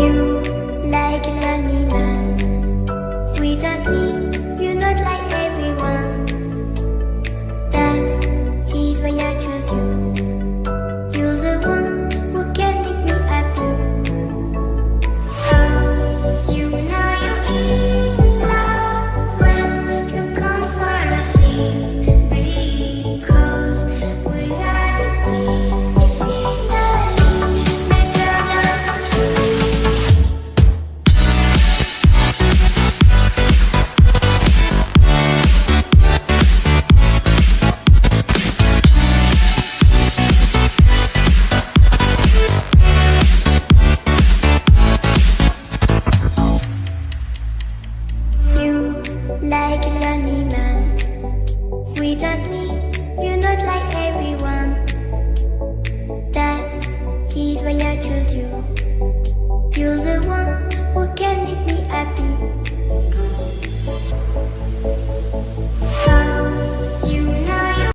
You like a lonely man. Without me, you're not like everyone. That's he's why I choose you. You're the one who can make me happy. Oh, you know you're in love when you come for the sea. Because we are the peace in the better truth. You like a lonely man. Without me, you're not like everyone. That's he's why I choose you. You're the